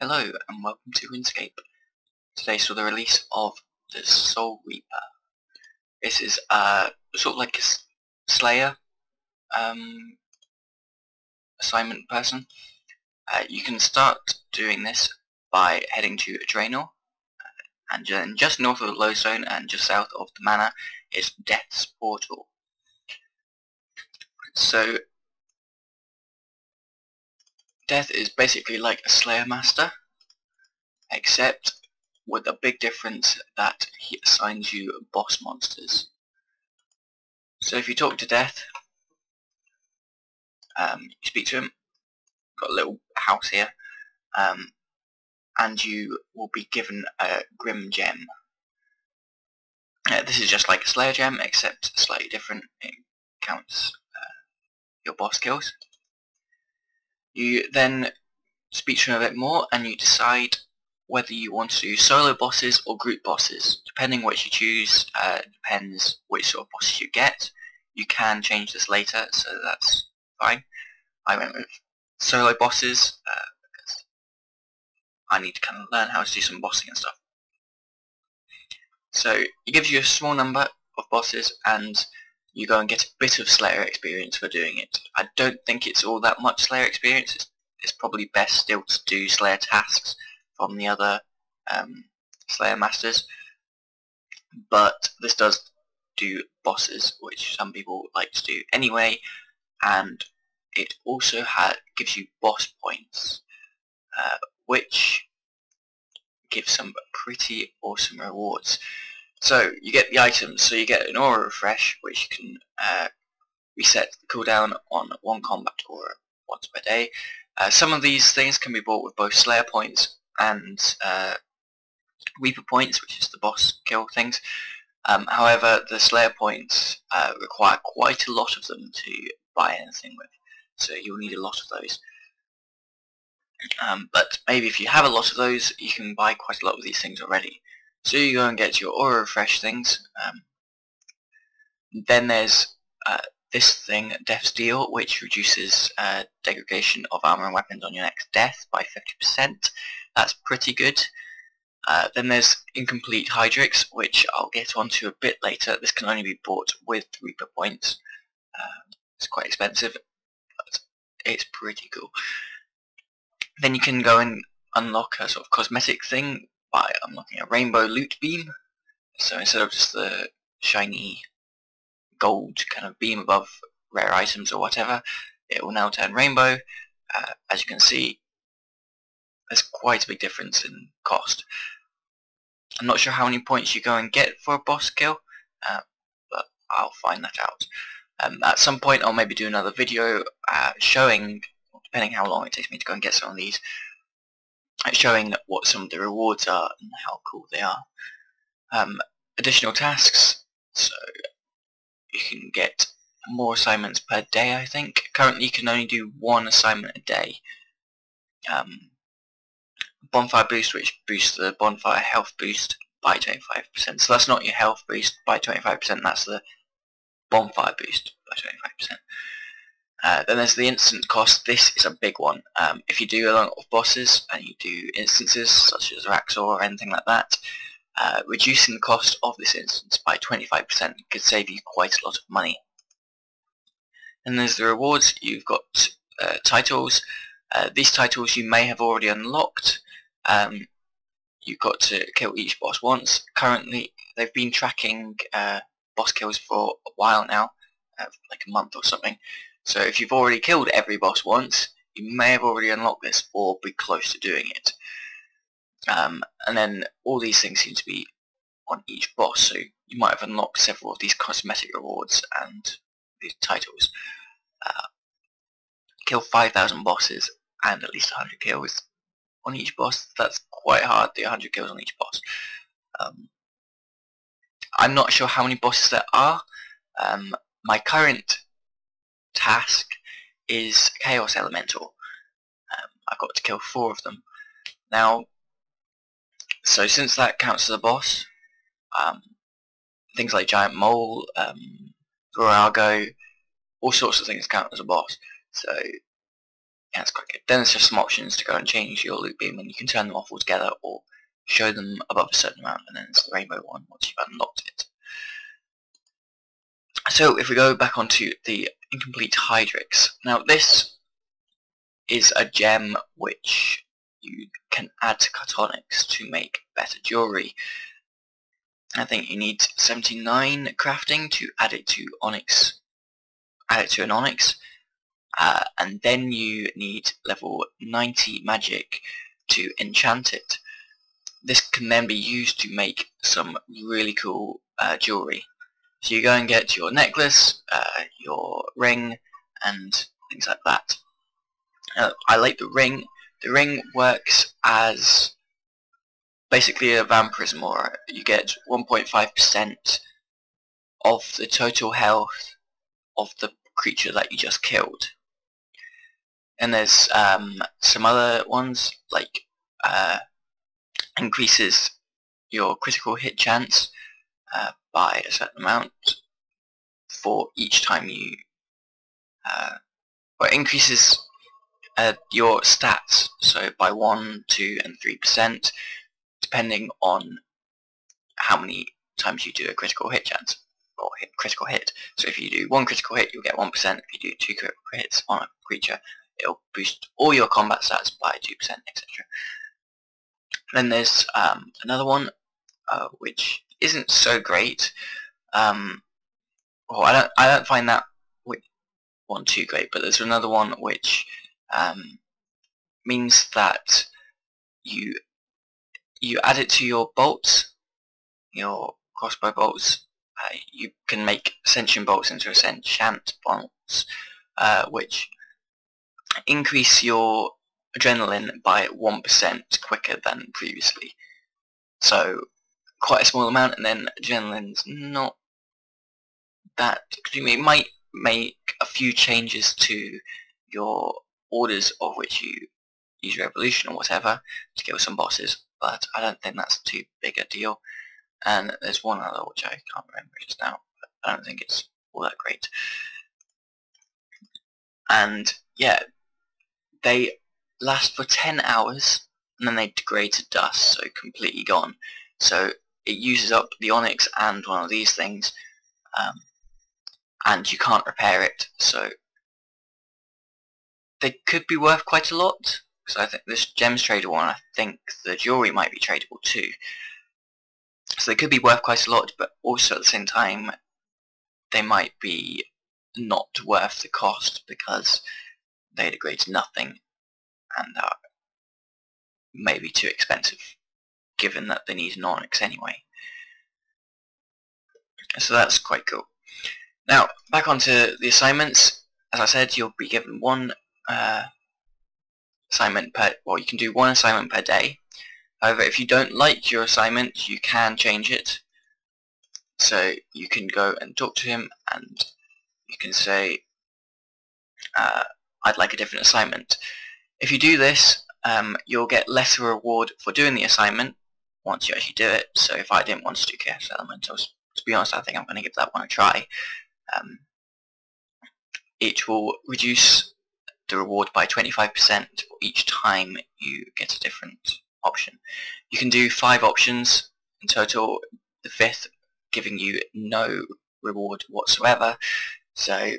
Hello and welcome to Runescape. Today saw the release of the Soul Reaper. This is sort of like a Slayer assignment person. You can start doing this by heading to Draenor, and then just north of the Lodestone and just south of the manor is Death's Portal. So Death is basically like a Slayer master, except with a big difference that he assigns you boss monsters. So if you talk to Death, you speak to him, got a little house here, and you will be given a Grim Gem. This is just like a Slayer gem, except slightly different. It counts your boss kills. You then speak to him a bit more, and you decide whether you want to do solo bosses or group bosses. Depending which you choose, depends which sort of bosses you get. You can change this later, so that's fine. I went with solo bosses because I need to kind of learn how to do some bossing and stuff. So it gives you a small number of bosses, and you go and get a bit of Slayer experience for doing it. I don't think it's all that much Slayer experience. It's probably best still to do Slayer tasks from the other Slayer masters, but this does do bosses, which some people like to do anyway, and it also gives you boss points, which give some pretty awesome rewards. So you get the items, so you get an aura refresh, which can reset the cooldown on one combat aura once per day. Some of these things can be bought with both Slayer points and Reaper points, which is the boss kill things. However, the Slayer points require quite a lot of them to buy anything with, so you'll need a lot of those. But maybe if you have a lot of those, you can buy quite a lot of these things already. So you go and get your aura refresh things. Then there's this thing, Death's Deal, which reduces degradation of armor and weapons on your next death by 50%. That's pretty good. Then there's Incomplete Hydrix, which I'll get onto a bit later. This can only be bought with Reaper points. It's quite expensive, but it's pretty cool. Then you can go and unlock a sort of cosmetic thing by unlocking a rainbow loot beam. So instead of just the shiny gold kind of beam above rare items or whatever, it will now turn rainbow. As you can see, there's quite a big difference in cost. I'm not sure how many points you go and get for a boss kill, but I'll find that out. At some point I'll maybe do another video showing, depending how long it takes me to go and get some of these, showing what some of the rewards are and how cool they are. Additional tasks, so you can get more assignments per day, I think. Currently you can only do one assignment a day. Bonfire boost, which boosts the bonfire health boost by 25%. So that's not your health boost by 25%, that's the bonfire boost by 25%. Then there's the instant cost. This is a big one. If you do a lot of bosses and you do instances such as Raxor or anything like that, reducing the cost of this instance by 25% could save you quite a lot of money. And there's the rewards. You've got titles. These titles you may have already unlocked. You've got to kill each boss once. Currently they've been tracking boss kills for a while now, like a month or something. So if you've already killed every boss once, you may have already unlocked this or be close to doing it. And then all these things seem to be on each boss, so you might have unlocked several of these cosmetic rewards and these titles. Kill 5,000 bosses and at least 100 kills on each boss. That's quite hard, the 100 kills on each boss. I'm not sure how many bosses there are. My current task is Chaos Elemental. I've got to kill 4 of them. Now, so since that counts as a boss, things like Giant Mole, Virago, all sorts of things count as a boss. So Yeah, it's quite good. Then there's just some options to go and change your loot beam, and you can turn them off altogether or show them above a certain amount, and then it's the rainbow one once you've unlocked it. So if we go back onto the incomplete Hydrix, now this is a gem which you can add to Cartonics to make better jewelry. I think you need 79 crafting to add it to Onyx, add it to an Onyx, and then you need level 90 magic to enchant it. This can then be used to make some really cool jewelry. So you go and get your necklace, your ring, and things like that. I like the ring. The ring works as basically a vampirism aura. You get 1.5% of the total health of the creature that you just killed. And there's some other ones, like increases your critical hit chance by a certain amount for each time you, or increases your stats, so by 1, 2, and 3%, depending on how many times you do a critical hit chance, or critical hit. So if you do 1 critical hit, you'll get 1%. If you do 2 critical hits on a creature, it'll boost all your combat stats by 2%, etc. Then there's another one, which isn't so great. Well, I don't find that one too great, but there's another one which means that you add it to your bolts, your crossbow bolts. You can make ascension bolts into enchant bolts, which increase your adrenaline by 1% quicker than previously. So quite a small amount, and then adrenaline's not that extreme. It might make a few changes to your orders of which you use revolution or whatever to kill some bosses, but I don't think that's too big a deal. And there's one other which I can't remember just now, but I don't think it's all that great. And yeah, they last for 10 hours and then they degrade to dust, so completely gone. So it uses up the Onyx and one of these things, and you can't repair it, so they could be worth quite a lot. So I think this gems trader one, I think the jewelry might be tradable too. So they could be worth quite a lot, but also at the same time they might be not worth the cost because they degrade to nothing and are maybe too expensive given that they need an Onyx anyway. So that's quite cool. Now back onto the assignments. As I said, you'll be given one assignment per, well, you can do one assignment per day. However, if you don't like your assignment, you can change it. So you can go and talk to him and you can say, I'd like a different assignment. If you do this, you'll get lesser reward for doing the assignment once you actually do it. So if I didn't want to do Chaos Elementals, to be honest, I think I'm going to give that one a try. It will reduce the reward by 25% for each time you get a different option. You can do 5 options in total, the 5th giving you no reward whatsoever. So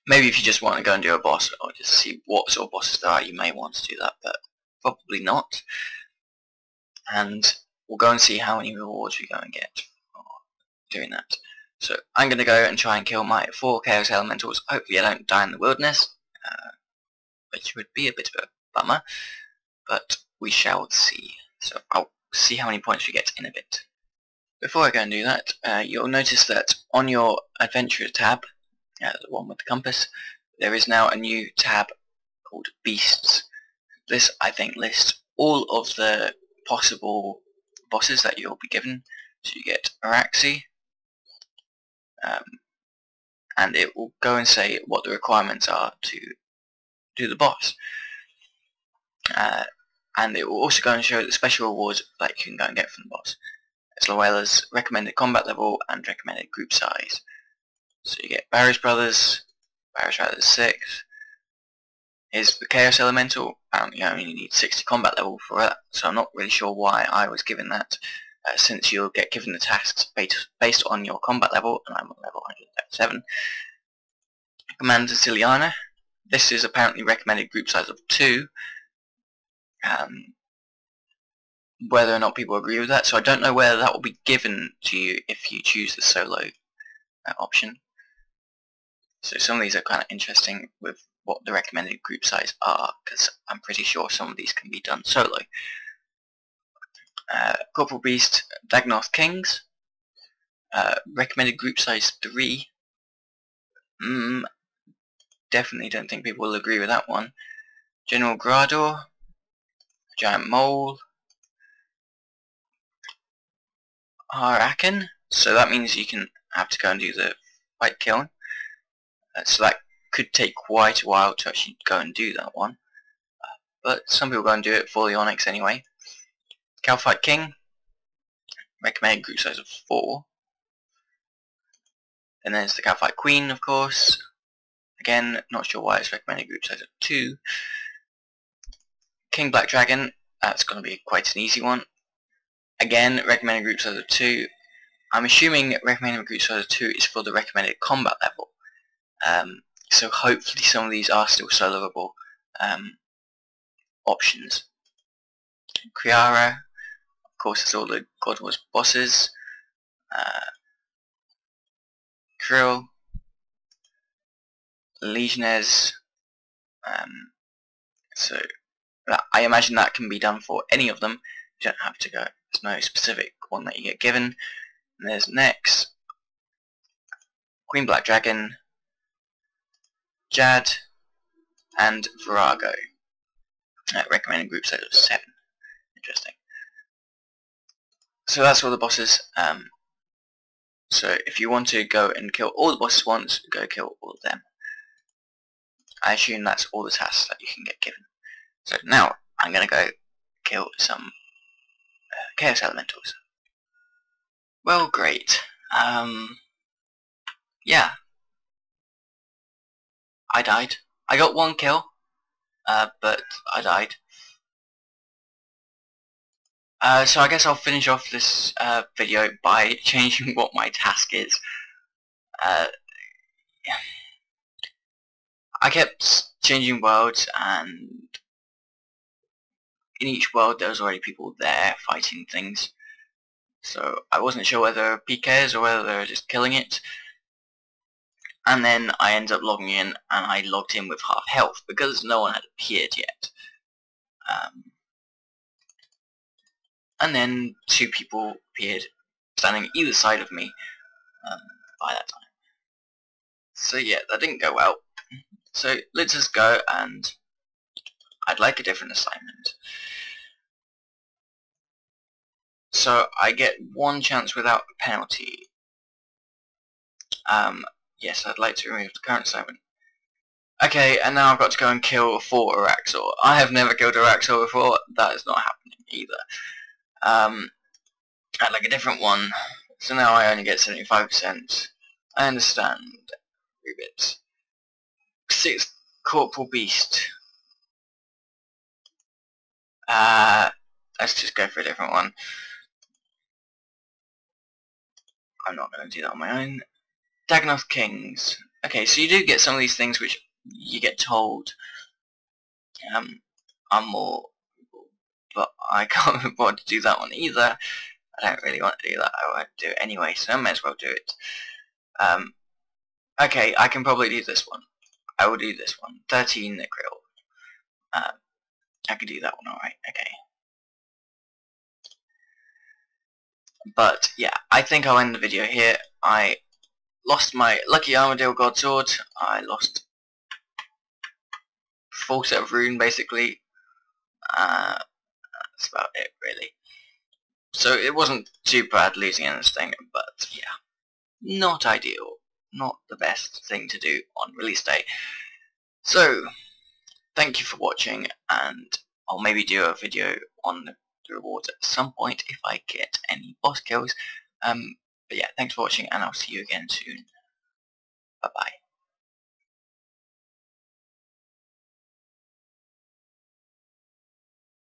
maybe if you just want to go and do a boss or just see what sort of bosses there are, you may want to do that, but probably not. And we'll go and see how many rewards we go and get for doing that. So I'm going to go and try and kill my 4 Chaos Elementals. Hopefully I don't die in the wilderness, which would be a bit of a bummer, but we shall see. So I'll see how many points we get in a bit. Before I go and do that, you'll notice that on your Adventurer tab, the one with the compass, there is now a new tab called Beasts. This, I think, lists all of the possible bosses that you'll be given. So you get Araxi, and it will go and say what the requirements are to do the boss. And it will also go and show the special rewards that you can go and get from the boss, as well as recommended combat level and recommended group size. So you get Barrish Brothers 6, is the Chaos Elemental. Apparently I only need 60 combat level for it, so I'm not really sure why I was given that, since you'll get given the tasks based on your combat level, and I'm on level 137. Commander Ciliana. This is apparently recommended group size of 2. Whether or not people agree with that, so I don't know whether that will be given to you if you choose the solo option. So some of these are kind of interesting with what the recommended group size are, because I'm pretty sure some of these can be done solo. Corporal Beast, Dagnarth Kings, recommended group size 3. Definitely don't think people will agree with that one. General Grador, Giant Mole, Harakan, so that means you can have to go and do the fight killing. So that could take quite a while to actually go and do that one. But some people go and do it for the Onyx anyway. Calfight King, recommended group size of 4. Then there's the Calfight Queen, of course. Again, not sure why it's recommended group size of 2. King Black Dragon, that's going to be quite an easy one. Again, recommended group size of 2. I'm assuming recommended group size of 2 is for the recommended combat level. So hopefully some of these are still soloable options. Kriara, of course, it's all the God Wars bosses. Krill, Legionnaires. So I imagine that can be done for any of them. You don't have to go. There's no specific one that you get given. And there's Nex, Queen Black Dragon, Jad, and Virago. Recommended group size of 7. Interesting. So that's all the bosses. So if you want to go and kill all the bosses once, go kill all of them. I assume that's all the tasks that you can get given. So now I'm going to go kill some Chaos Elementals. Well, great. Yeah. I died. I got 1 kill, but I died. So I guess I'll finish off this video by changing what my task is. I kept changing worlds, and in each world there was already people there fighting things. So I wasn't sure whether PKs or whether they were just killing it. And then I ended up logging in, and I logged in with half health because no one had appeared yet. And then 2 people appeared standing either side of me by that time. So yeah, that didn't go well. So let's just go, and I'd like a different assignment. So I get 1 chance without a penalty. Yes, I'd like to remove the current assignment. Okay, and now I've got to go and kill 4 Araxor. I have never killed Araxor before. That is not happening either. I'd like a different one. So now I only get 75%. I understand. 3 bits. 6 Corporal Beast. Let's just go for a different one. I'm not going to do that on my own. Dagnarth Kings. Okay, so you do get some of these things which you get told are more, but I can't afford to do that one either. I don't really want to do that. I won't do it anyway, so I may as well do it. Okay, I can probably do this one. I will do this one. 13 Krill. I can do that one, alright, okay. But yeah, I think I'll end the video here. I lost my Lucky Armadale God Sword. I lost full set of rune basically. That's about it really. So it wasn't too bad losing anything, but yeah, not ideal. Not the best thing to do on release day. So thank you for watching, and I'll maybe do a video on the rewards at some point if I get any boss kills. But yeah, thanks for watching, and I'll see you again soon. Bye bye.